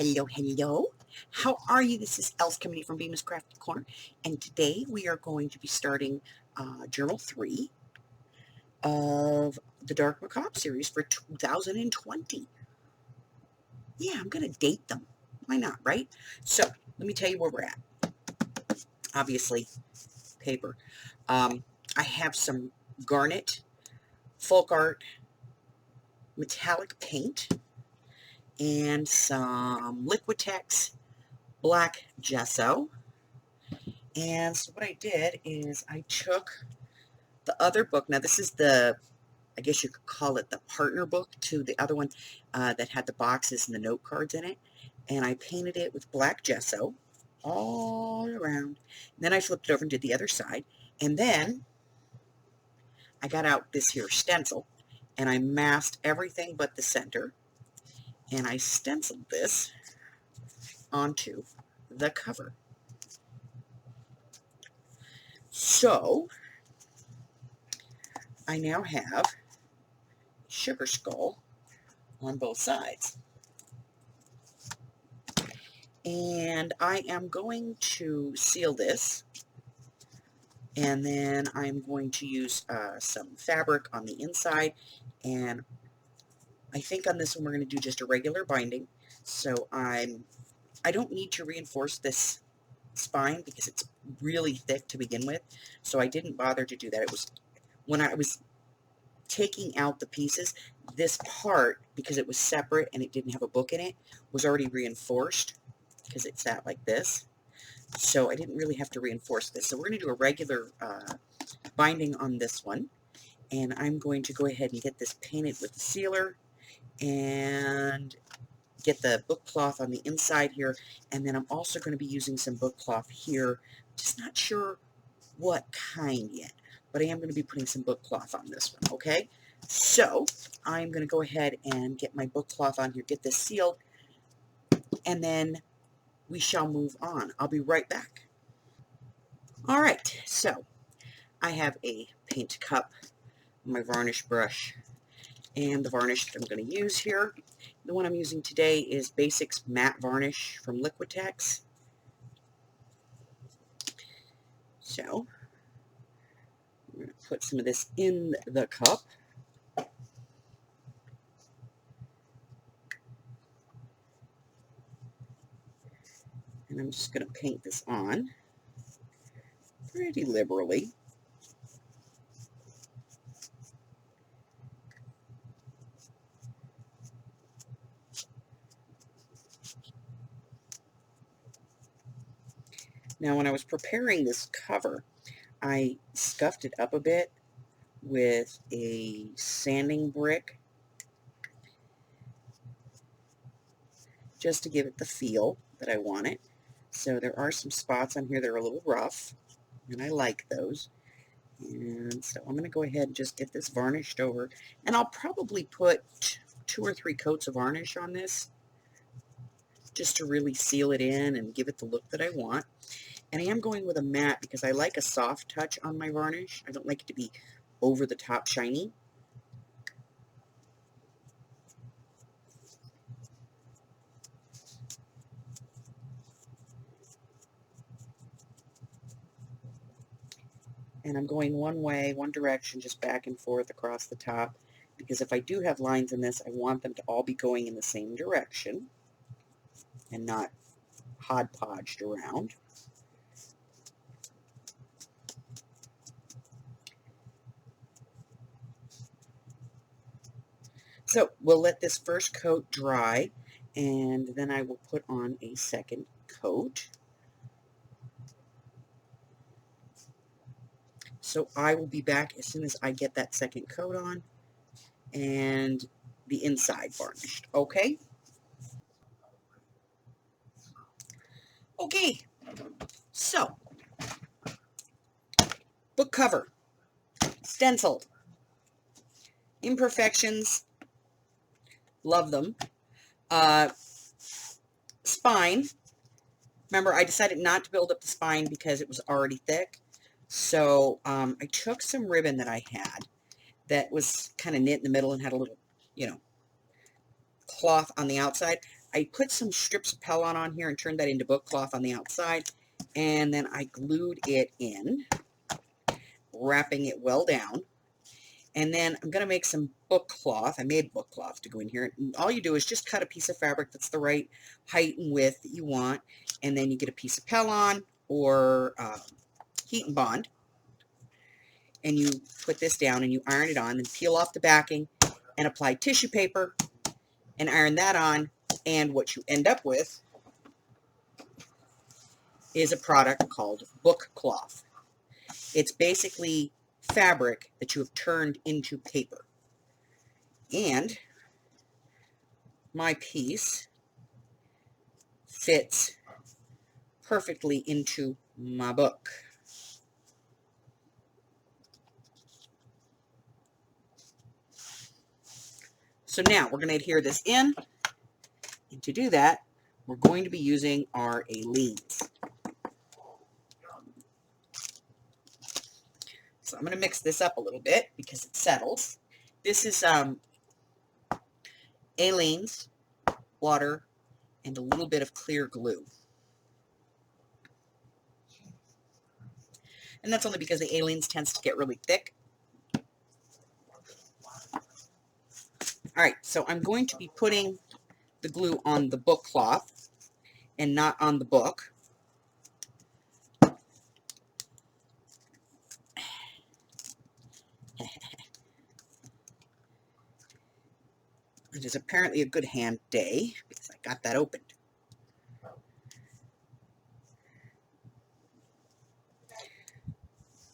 Hello. How are you? This is Els coming from Bemis Crafty Corner, and today we are going to be starting Journal 3 of the Dark Macabre series for 2020. Yeah, I'm going to date them. Why not, right? So, let me tell you where we're at. Obviously, paper. I have some garnet, folk art, metallic paint, and some Liquitex black gesso. And so what I did is I took the other book. Now this is the, I guess you could call it the partner book to the other one that had the boxes and the note cards in it. And I painted it with black gesso all around. And then I flipped it over and did the other side. And then I got out this here stencil and I masked everything but the center. And I stenciled this onto the cover. So I now have sugar skull on both sides. And I am going to seal this, and then I'm going to use some fabric on the inside, and I think on this one we're going to do just a regular binding. So I don't need to reinforce this spine because it's really thick to begin with, so I didn't bother to do that. It was when I was taking out the pieces, this part, because it was separate and it didn't have a book in it, was already reinforced because it sat like this. So I didn't really have to reinforce this. So we're going to do a regular binding on this one. And I'm going to go ahead and get this painted with the sealer and get the book cloth on the inside here. And then I'm also going to be using some book cloth here. Just not sure what kind yet, but I am going to be putting some book cloth on this one, okay? So I'm going to go ahead and get my book cloth on here, get this sealed, and then we shall move on. I'll be right back. All right, so I have a paint cup, my varnish brush, and the varnish that I'm going to use here. The one I'm using today is Basics Matte Varnish from Liquitex. So I'm going to put some of this in the cup. And I'm just going to paint this on pretty liberally. Now, when I was preparing this cover, I scuffed it up a bit with a sanding brick just to give it the feel that I want it. So there are some spots on here that are a little rough, and I like those. And so I'm going to go ahead and just get this varnished over, and I'll probably put 2 or 3 coats of varnish on this just to really seal it in and give it the look that I want. And I am going with a matte because I like a soft touch on my varnish. I don't like it to be over the top shiny. And I'm going one way, one direction, just back and forth across the top, because if I do have lines in this, I want them to all be going in the same direction and not hodgepodged around. So we'll let this first coat dry, and then I will put on a second coat. So I will be back as soon as I get that second coat on and the inside varnished, okay? Okay, so book cover, stenciled, imperfections, love them. Spine, remember I decided not to build up the spine because it was already thick. So I took some ribbon that I had that was kind of knit in the middle and had a little, cloth on the outside. I put some strips of Pellon on here and turned that into book cloth on the outside, and then I glued it in, wrapping it well down. And then I'm going to make some book cloth. I made book cloth to go in here. And all you do is just cut a piece of fabric that's the right height and width that you want, and then you get a piece of Pellon or heat and bond, and you put this down and you iron it on, and peel off the backing and apply tissue paper and iron that on, and what you end up with is a product called book cloth. It's basically fabric that you have turned into paper. And my piece fits perfectly into my book. So now we're going to adhere this in, and to do that, we're going to be using our Aleenes. So I'm going to mix this up a little bit because it settles. This is Aleenes, water, and a little bit of clear glue. And that's only because the Aleenes tends to get really thick. Alright, so I'm going to be putting the glue on the book cloth and not on the book. It is apparently a good hand day because I got that opened.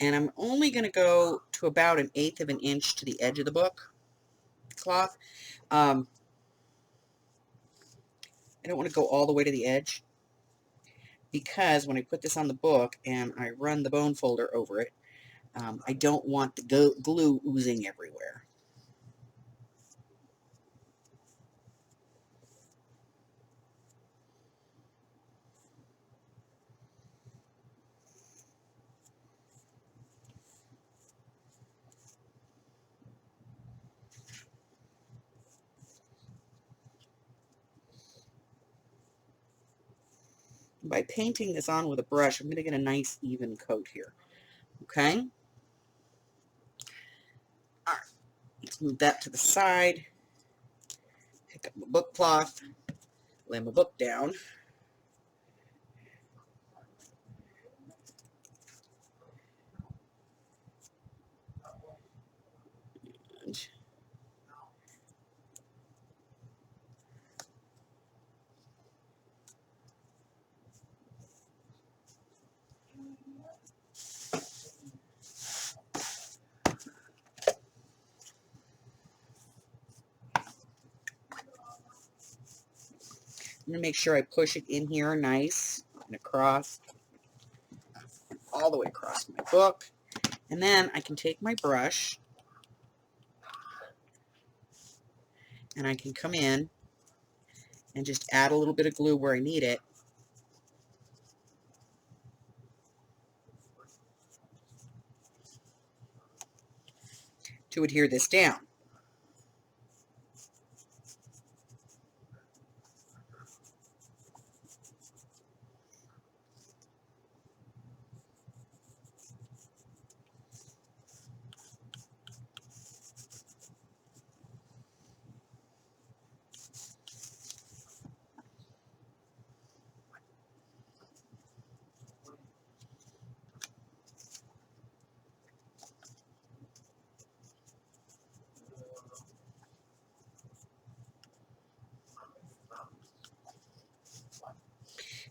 And I'm only going to go to about 1/8 of an inch to the edge of the book cloth. I don't want to go all the way to the edge because when I put this on the book and I run the bone folder over it, I don't want the glue oozing everywhere. By painting this on with a brush, I'm going to get a nice even coat here. Okay? Alright, let's move that to the side. Pick up my book cloth, lay my book down. And I'm going to make sure I push it in here nice and across, all the way across my book. And then I can take my brush and I can come in and just add a little bit of glue where I need it. To adhere this down.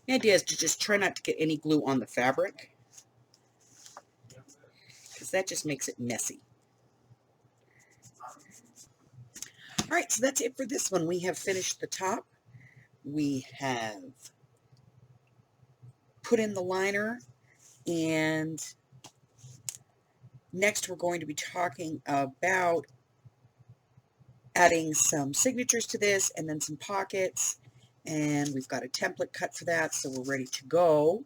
The idea is to just try not to get any glue on the fabric, because that just makes it messy. Alright, so that's it for this one. We have finished the top. We have put in the liner, and next we're going to be talking about adding some signatures to this and then some pockets, and we've got a template cut for that, so we're ready to go.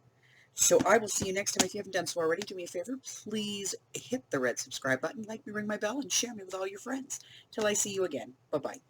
So I will see you next time. If you haven't done so already, do me a favor, please hit the red subscribe button, like me, ring my bell, and share me with all your friends. Till I see you again. Bye-bye.